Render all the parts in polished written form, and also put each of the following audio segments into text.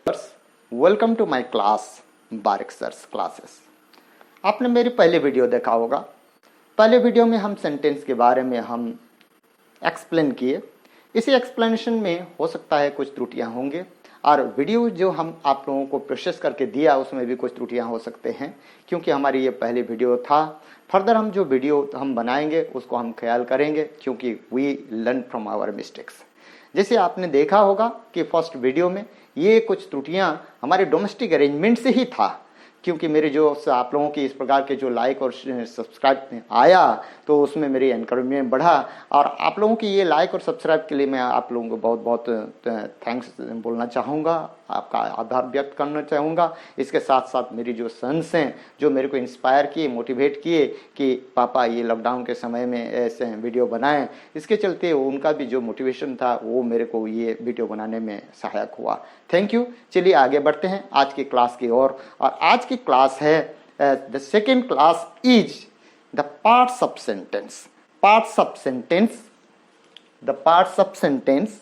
Welcome to my class Barik sir's classes. आपने मेरी पहले वीडियो देखा होगा। पहले वीडियो में हम सेंटेंस के बारे में हम एक्सप्लेन किए। इसी एक्सप्लेनेशन में हो सकता है कुछ त्रुटियां होंगे और वीडियो जो हम आप लोगों को प्रोसेस करके दिया उसमें भी कुछ त्रुटियां हो सकते हैं, क्योंकि हमारी ये पहली वीडियो था। फर्दर हम जो वीडियो हम बनाएंगे उसको हम ख्याल करेंगे, क्योंकि we learn from our mistakes. जैसे आपने देखा होगा कि फर्स्ट वीडियो में ये कुछ त्रुटियां हमारे डोमेस्टिक अरेंजमेंट से ही था, क्योंकि मेरे जो आप लोगों की इस प्रकार के जो लाइक और सब्सक्राइब आया तो उसमें मेरी एनकरेजमेंट बढ़ा। और आप लोगों की ये लाइक और सब्सक्राइब के लिए मैं आप लोगों को बहुत बहुत थैंक्स बोलना चाहूँगा, आपका आभार व्यक्त करना चाहूँगा। इसके साथ साथ मेरी जो सन्स हैं जो मेरे को इंस्पायर किए, मोटिवेट किए कि पापा ये लॉकडाउन के समय में ऐसे वीडियो बनाएं, इसके चलते उनका भी जो मोटिवेशन था वो मेरे को ये वीडियो बनाने में सहायक हुआ। Thank you. चलिए आगे बढ़ते हैं आज की क्लास की ओर। और आज की क्लास है the second class is the parts of sentence. Parts of sentence, the parts of sentence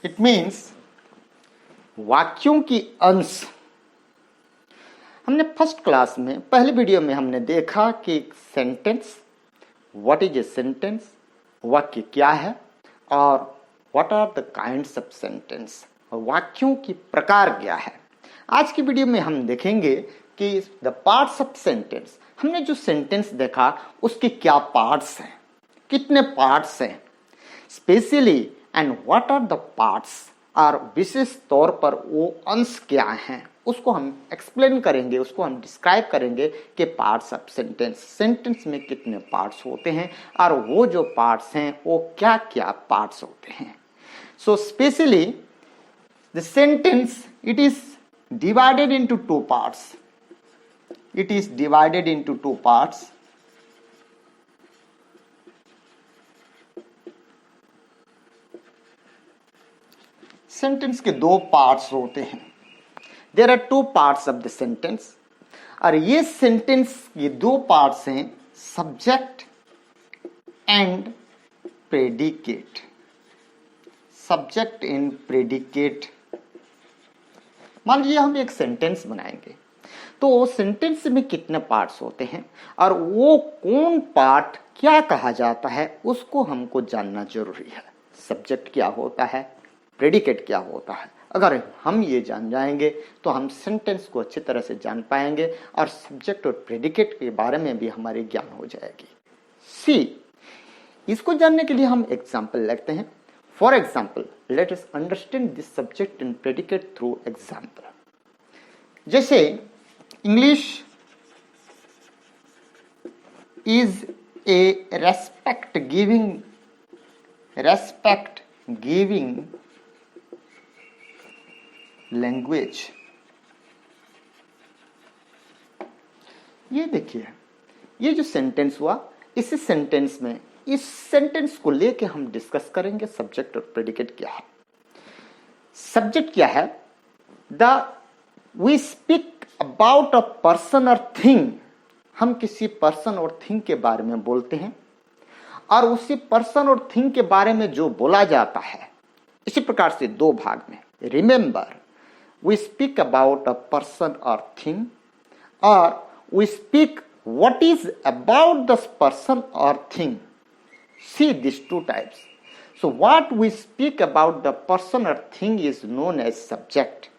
it means वाक्यों की अंश। हमने फर्स्ट क्लास में पहले वीडियो में हमने देखा कि sentence, what is a sentence, वाक्य क्या है, और what are the kinds of sentence, वाक्यों की प्रकार क्या है। आज की वीडियो में हम देखेंगे कि द पार्ट्स ऑफ सेंटेंस, हमने जो सेंटेंस देखा उसके क्या पार्ट्स हैं, कितने पार्ट्स हैं specially, and what are the parts, और विशेष तौर पर वो अंश क्या हैं उसको हम एक्सप्लेन करेंगे, उसको हम डिस्क्राइब करेंगे कि पार्ट्स ऑफ सेंटेंस, सेंटेंस में कितने पार्ट्स होते हैं और वो जो पार्ट्स हैं वो क्या क्या पार्ट्स होते हैं। So specially the sentence it is divided into two parts. It is divided into two parts. Sentence के दो पार्ट्स होते हैं। There are two parts of the sentence, और ये सेंटेंस ये दो पार्ट्स हैं, subject and predicate. Subject and predicate. मान लीजिए हम एक सेंटेंस बनाएंगे तो सेंटेंस में कितने पार्ट्स होते हैं और वो कौन पार्ट क्या कहा जाता है उसको हमको जानना जरूरी है। सब्जेक्ट क्या होता है, प्रेडिकेट क्या होता है। अगर हम ये जान जाएंगे तो हम सेंटेंस को अच्छी तरह से जान पाएंगे और सब्जेक्ट और प्रेडिकेट के बारे में भी हमारी ज्ञान हो जाएगी। सी, इसको जानने के लिए हम एग्जाम्पल लेते हैं। For example, let us understand this subject and predicate through example. जैसे English is a respect giving language. ये देखिए, ये जो सेंटेंस हुआ, इस सेंटेंस में इस सेंटेंस को लेके हम डिस्कस करेंगे सब्जेक्ट और प्रेडिकेट क्या है। सब्जेक्ट क्या है, we speak about a person और थिंग। हम किसी पर्सन और थिंग के बारे में बोलते हैं और उसी पर्सन और थिंग के बारे में जो बोला जाता है इसी प्रकार से दो भाग में। Remember, we speak about a person or thing, or we speak what is about this person or thing. See these two types. So what we speak about the person or thing is known as subject.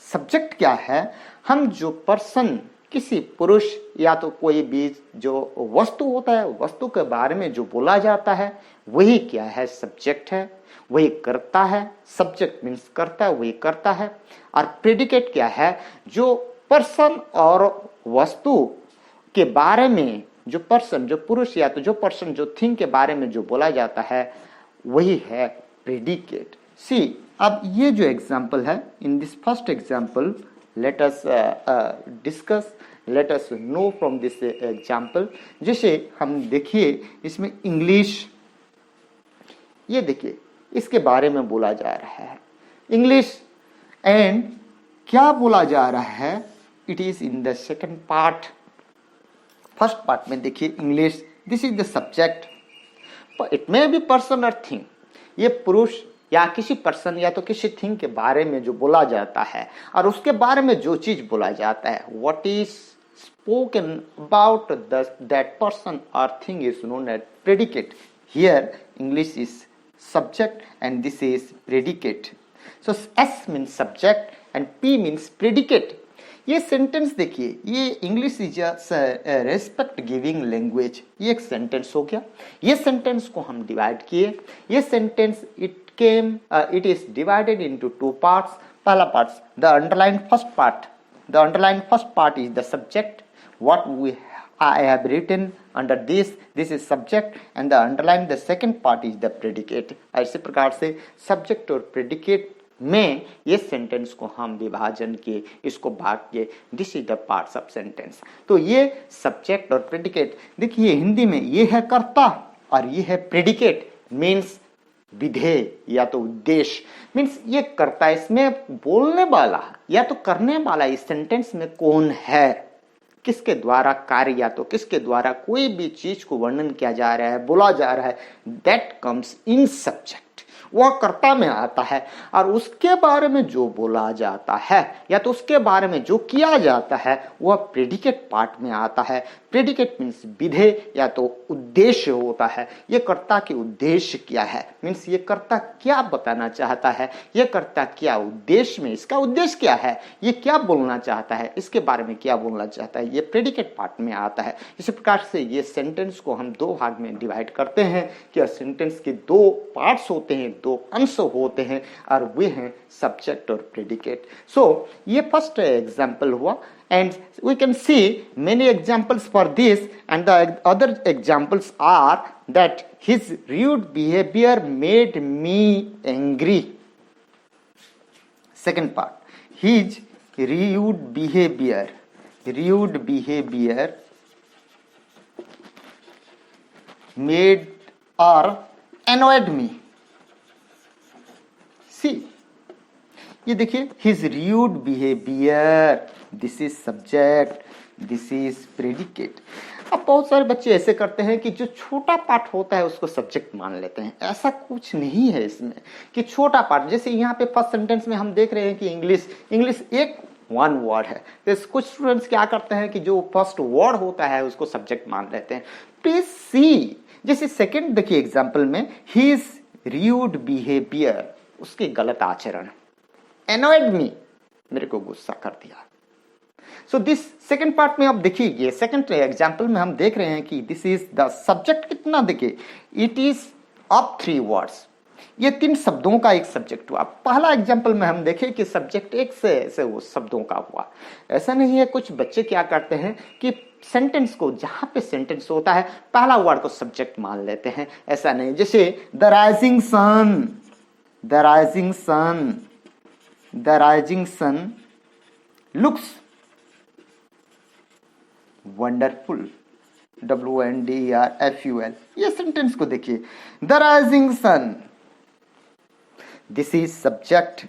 Subject क्या है, हम जो person, किसी पुरुष या तो कोई भी जो वस्तु होता है, वस्तु के बारे में जो बोला जाता है वही क्या है, सब्जेक्ट है, वही करता है। सब्जेक्ट मीन्स करता है, वही करता है। और प्रेडिकेट क्या है, जो पर्सन और वस्तु के बारे में, जो पर्सन, जो पुरुष या तो जो पर्सन, जो थिंग के बारे में जो बोला जाता है वही है प्रेडिकेट। सी, अब ये जो एग्जाम्पल है, in this first example let us discuss, let us know from this example. जैसे हम देखिए इसमें इंग्लिश, ये देखिए इसके बारे में बोला जा रहा है इंग्लिश, एंड क्या बोला जा रहा है, it is in the second part. First part में देखिए English, this is the subject, it may be person और थिंग। ये पुरुष या किसी पर्सन या तो किसी थिंग के बारे में जो बोला जाता है और उसके बारे में जो चीज बोला जाता है, what is spoken about that person और thing is known as predicate. Here English is subject and this is predicate. So S means subject and P means predicate. ये सेंटेंस देखिए, ये English is respect giving language, ये एक sentence हो गया। ये sentence को हम डिवाइड किए। ये sentence it is divided into two parts. पहला part the underline first part is the subject, what I have written under this is subject and the underline the second part is the predicate। ऐसे प्रकार से subject और predicate में ये sentence को हम विभाजन किए, इसको भाग किए, this is the parts of sentence. तो ये सब्जेक्ट और प्रेडिकेट, देखिए हिंदी में ये है कर्ता और ये है प्रेडिकेट, मीन्स विधेय या तो उद्देश्य। मीन्स ये कर्ता, इसमें बोलने वाला या तो करने वाला इस सेंटेंस में कौन है, किसके द्वारा कार्य या तो किसके द्वारा कोई भी चीज को वर्णन किया जा रहा है, बोला जा रहा है, दैट कम्स इन सब्जेक्ट, वह कर्ता में आता है। और उसके बारे में जो बोला जाता है या तो उसके बारे में जो किया जाता है वह प्रेडिकेट पार्ट में आता है। प्रेडिकेट मीन्स विधेय या तो उद्देश्य होता है। ये कर्ता के उद्देश्य क्या है, मीन्स ये कर्ता क्या बताना चाहता है, ये कर्ता क्या उद्देश्य में, इसका उद्देश्य क्या है, ये क्या बोलना चाहता है, इसके बारे में क्या बोलना चाहता है, ये प्रेडिकेट पार्ट में आता है। इसी प्रकार से ये सेंटेंस को हम दो भाग में डिवाइड करते हैं कि सेंटेंस के दो पार्ट्स होते हैं, दो अंश होते हैं और वे हैं सब्जेक्ट और प्रेडिकेट। सो ये फर्स्ट एग्जाम्पल हुआ and we can see many examples for this, and the other examples are that his rude behavior made me angry. Second part, his rude behavior made or annoyed me। See, ये देखिए his rude behavior, this is subject, this is predicate। अब बहुत सारे बच्चे ऐसे करते हैं कि जो छोटा पार्ट होता है उसको सब्जेक्ट मान लेते हैं। ऐसा कुछ नहीं है इसमें कि छोटा पार्ट, जैसे यहाँ पे फर्स्ट सेंटेंस में हम देख रहे हैं कि इंग्लिश एक वन वर्ड है, तो कुछ स्टूडेंट्स क्या करते हैं कि जो फर्स्ट वर्ड होता है उसको सब्जेक्ट मान लेते हैं। प्लीज सी, जैसे सेकेंड देखिए एग्जाम्पल में, हिज रूड बिहेवियर, उसके गलत आचरण, एनॉयड मी, मेरे को गुस्सा कर दिया। सो दिस सेकंड पार्ट में आप देखिए, ये सेकंड एग्जांपल में हम देख रहे हैं कि दिस इज द सब्जेक्ट। कितना देखिए, इट इज ऑफ 3 वर्ड्स, ये 3 शब्दों का एक सब्जेक्ट हुआ। पहला एग्जांपल में हम देखें कि सब्जेक्ट एक से वो शब्दों का हुआ। ऐसा नहीं है, कुछ बच्चे क्या करते हैं कि सेंटेंस को, जहां पे सेंटेंस होता है पहला वर्ड को सब्जेक्ट मान लेते हैं। ऐसा नहीं, जैसे the rising sun looks wonderful, WNDERFUL। ये सेंटेंस को देखिए, the rising sun, this is subject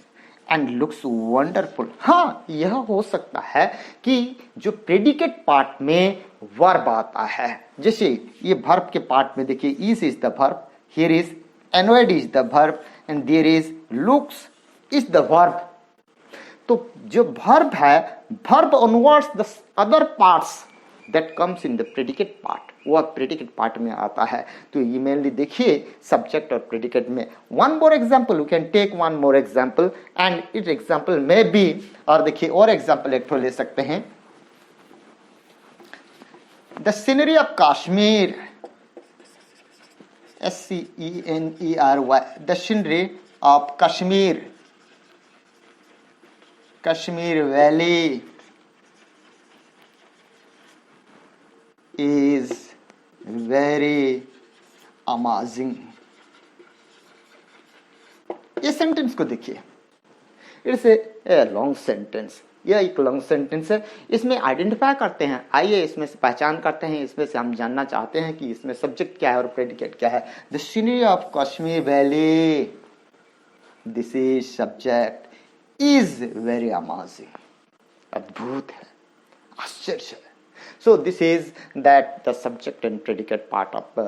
and looks wonderful. हाँ, यह हो सकता है कि जो प्रेडिकेट पार्ट में वर्ब आता है, जैसे ये वर्ब के पार्ट में देखिए, is the verb, here is annoyed is the verb and there is looks is the verb. तो जो वर्ब है, verb onwards the other parts that comes in the predicate part, वह प्रेडिकेट पार्ट में आता है। तो ये मेनली देखिए सब्जेक्ट और प्रेडिकेट में। One more example, you can take one more example and it example में बी, और देखिए और एग्जाम्पल एक तो ले सकते हैं, the scenery of Kashmir, SCENERY, the scenery of Kashmir, Kashmir valley is very amazing। ये सेंटेंस को देखिए, इट्स ए लॉन्ग सेंटेंस, यह एक लॉन्ग सेंटेंस है। इसमें आइडेंटिफाई करते हैं, आइए इसमें से पहचान करते हैं, इसमें से हम जानना चाहते हैं कि इसमें सब्जेक्ट क्या है और प्रेडिकेट क्या है। The scenery of Kashmir valley, this is subject, is very amazing, अद्भुत है। आश्चर्य है। So this is that the subject and predicate part of the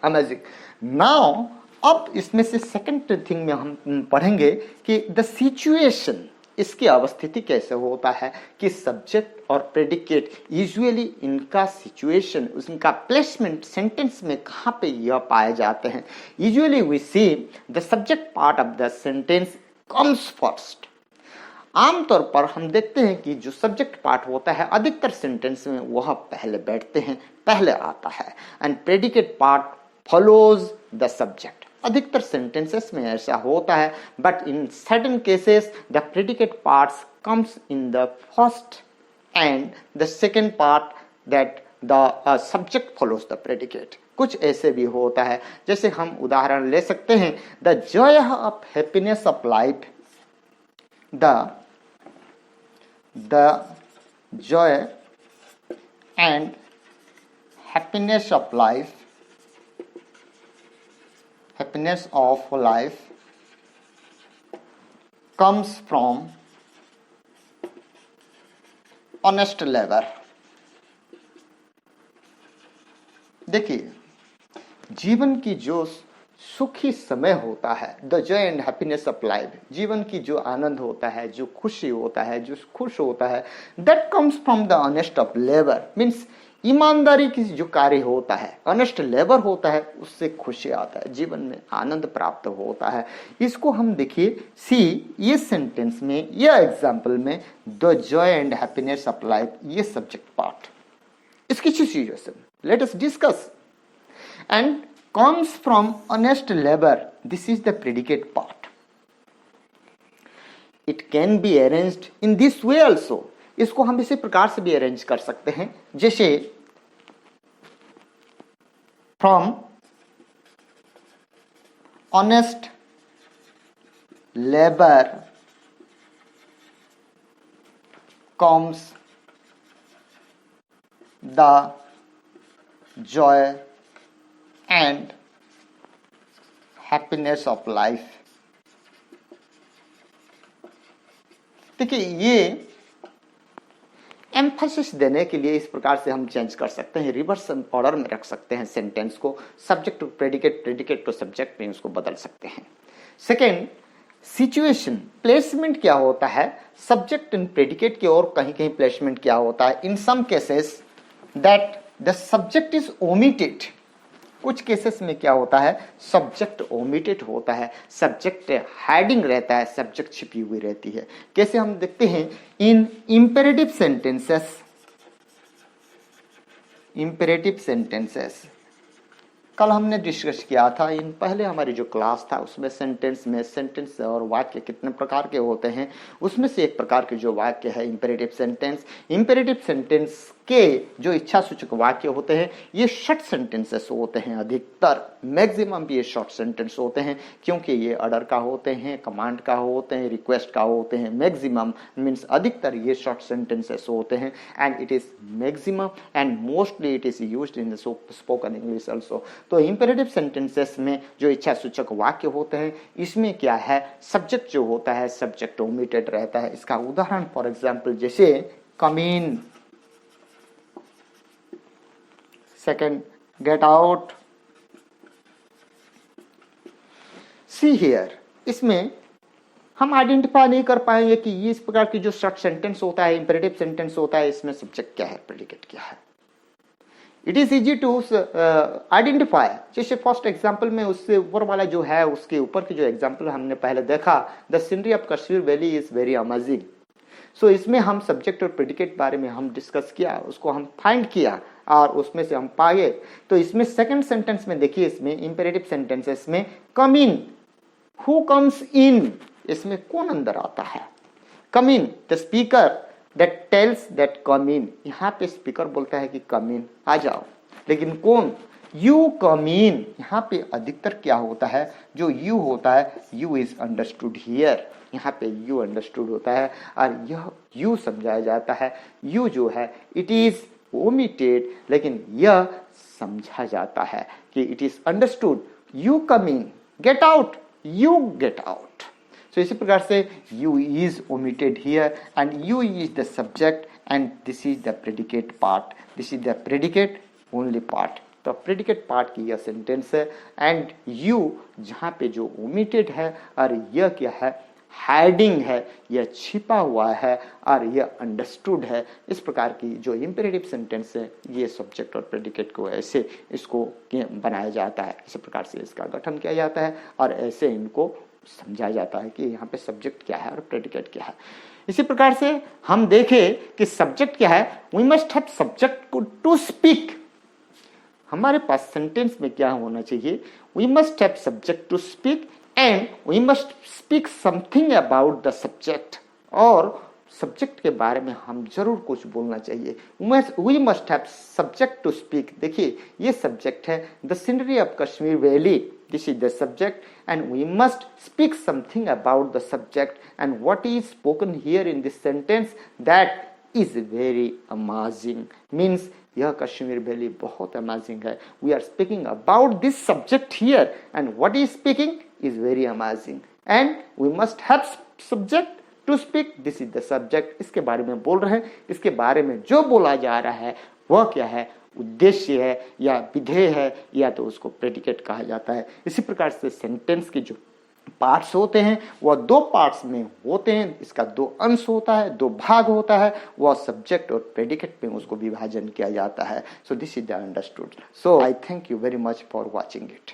amazing. Now अब इसमें से सेकंड थिंग में हम पढ़ेंगे कि द सिचुएशन, इसकी अवस्थिति कैसे होता है कि सब्जेक्ट और प्रेडिकेट यूजुअली इनका सिचुएशन, उनका प्लेसमेंट सेंटेंस में कहाँ पे यह पाए जाते हैं। Usually we see the subject part of the sentence comes first. आमतौर पर हम देखते हैं कि जो सब्जेक्ट पार्ट होता है अधिकतर सेंटेंस में वह पहले बैठते हैं, पहले आता है, and predicate part follows the subject. अधिकतर सेंटेंसेस में ऐसा होता है, but in certain cases the predicate parts comes in the first and the second part that the subject follows the predicate. कुछ ऐसे भी होता है, जैसे हम उदाहरण ले सकते हैं, the Joy of happiness of life, the joy and happiness of life comes from honest labor। देखिए, जीवन की जो सुखी समय होता है, the Joy and happiness of life, जीवन की जो आनंद होता है, जो खुशी होता है, जो खुश होता है, that comes from the honest of labour. Means ईमानदारी की जो कार्य होता है, ऑनेस्ट लेबर होता है, उससे खुशी आता है, जीवन में आनंद प्राप्त होता है। इसको हम देखिए सी, ये सेंटेंस में, ये एग्जाम्पल में, the Joy and happiness of life, ये सब्जेक्ट पार्ट, इसकी situation let us discuss. And comes from honest labor, this is the predicate part. It can be arranged in this way also। इसको हम इसी प्रकार से भी arrange कर सकते हैं, जैसे from honest labor comes the joy and happiness of life। देखिए, ये एम्फसिस देने के लिए इस प्रकार से हम चेंज कर सकते हैं, रिवर्स ऑर्डर में रख सकते हैं सेंटेंस को, subject to predicate, predicate to subject में उसको बदल सकते हैं। सेकेंड, सिचुएशन प्लेसमेंट क्या होता है, सब्जेक्ट एंड प्रेडिकेट की ओर कहीं कहीं प्लेसमेंट क्या होता है। In some cases that the subject is omitted, कुछ केसेस में क्या होता है, सब्जेक्ट ओमिटेड होता है, सब्जेक्ट हाइडिंग रहता है, सब्जेक्ट छिपी हुई रहती है। कैसे हम देखते हैं इन इंपेरेटिव सेंटेंसेस, कल हमने डिस्कस किया था, इन पहले हमारी जो क्लास था उसमें सेंटेंस और वाक्य कितने प्रकार के होते हैं, उसमें से एक प्रकार के जो वाक्य है इंपेरेटिव सेंटेंस। इंपेरेटिव सेंटेंस के जो इच्छा सूचक वाक्य होते हैं ये शॉर्ट सेंटेंसेस होते हैं, अधिकतर मैक्सिमम भी ये शॉर्ट सेंटेंस होते हैं, क्योंकि ये ऑर्डर का होते हैं, कमांड का होते हैं, रिक्वेस्ट का होते हैं। मैक्सिमम मीन्स अधिकतर ये शॉर्ट सेंटेंसेस होते हैं, and it is maximum and mostly it is used in the spoken English also. तो इंपेरेटिव सेंटेंसेस में जो इच्छा सूचक वाक्य होते हैं इसमें क्या है, सब्जेक्ट जो होता है सब्जेक्ट ओमिटेड रहता है। इसका उदाहरण फॉर एग्जाम्पल जैसे come in, second get out. See here, इसमें हम आइडेंटिफाई नहीं कर पाएंगे कि ये इस प्रकार की जो शॉर्ट सेंटेंस होता है, इंपेरेटिव सेंटेंस होता है, इसमें सब्जेक्ट क्या है, प्रेडिकेट क्या है। It is easy to identify. जैसे फर्स्ट एग्जाम्पल में उससे ऊपर वाला जो है, उसके ऊपर की जो एग्जाम्पल हमने पहले देखा, the scenery of Kashmir valley is very amazing. So इसमें हम सब्जेक्ट और प्रेडिकेट बारे में हम डिस्कस किया, उसको हम फाइंड किया और उसमें से हम पाए। तो इसमें सेकंड सेंटेंस में देखिए, इसमें इंपेरेटिव सेंटेंसेस में कम इन, हु कम्स इन, इसमें कौन अंदर आता है, come in, the speaker that tells that come in, यहाँ पे स्पीकर बोलता है कि कम इन, आ जाओ, लेकिन कौन, यू कम इन। यहाँ पे अधिकतर क्या होता है, जो यू होता है, यू इज अंडरस्टूड हियर, यहाँ पे यू अंडरस्टूड होता है और यह यू समझाया जाता है। यू जो है इट इज ओमिटेड, लेकिन यह समझा जाता है कि it is understood, you come in, get out, you get out. So इसी प्रकार से you is omitted here and you is the subject and this is the predicate part. This is the predicate only part. तो predicate part की यह sentence है and you जहां पे जो ओमिटेड है और यह क्या है, हाइडिंग है, यह छिपा हुआ है और यह अंडरस्टूड है। इस प्रकार की जो इंपेरेटिव सेंटेंस है ये सब्जेक्ट और प्रेडिकेट को ऐसे इसको बनाया जाता है, इसी प्रकार से इसका गठन किया जाता है और ऐसे इनको समझा जाता है कि यहाँ पे सब्जेक्ट क्या है और प्रेडिकेट क्या है। इसी प्रकार से हम देखें कि सब्जेक्ट क्या है, we must have subject to speak. हमारे पास सेंटेंस में क्या होना चाहिए, we must have subject to speak and we must speak something about the subject, और सब्जेक्ट के बारे में हम जरूर कुछ बोलना चाहिए। We must have subject to speak. देखिए ये सब्जेक्ट है, the scenery of Kashmir valley, this is the subject and we must speak something about the subject, and what is spoken here in this sentence that is very amazing, means यह Kashmir valley बहुत amazing है। We are speaking about this subject here and what is speaking is very amazing and we must have subject to speak, this is the subject. इसके बारे में बोल रहे हैं, इसके बारे में जो बोला जा रहा है वह क्या है, उद्देश्य है या विधेय है या तो उसको प्रेडिकेट कहा जाता है। इसी प्रकार से सेंटेंस के जो पार्ट्स होते हैं वह दो पार्ट्स में होते हैं, इसका दो अंश होता है, दो भाग होता है, वह सब्जेक्ट और प्रेडिकेट में उसको विभाजन किया जाता है। So this is the understood. So I thank you very much for watching it.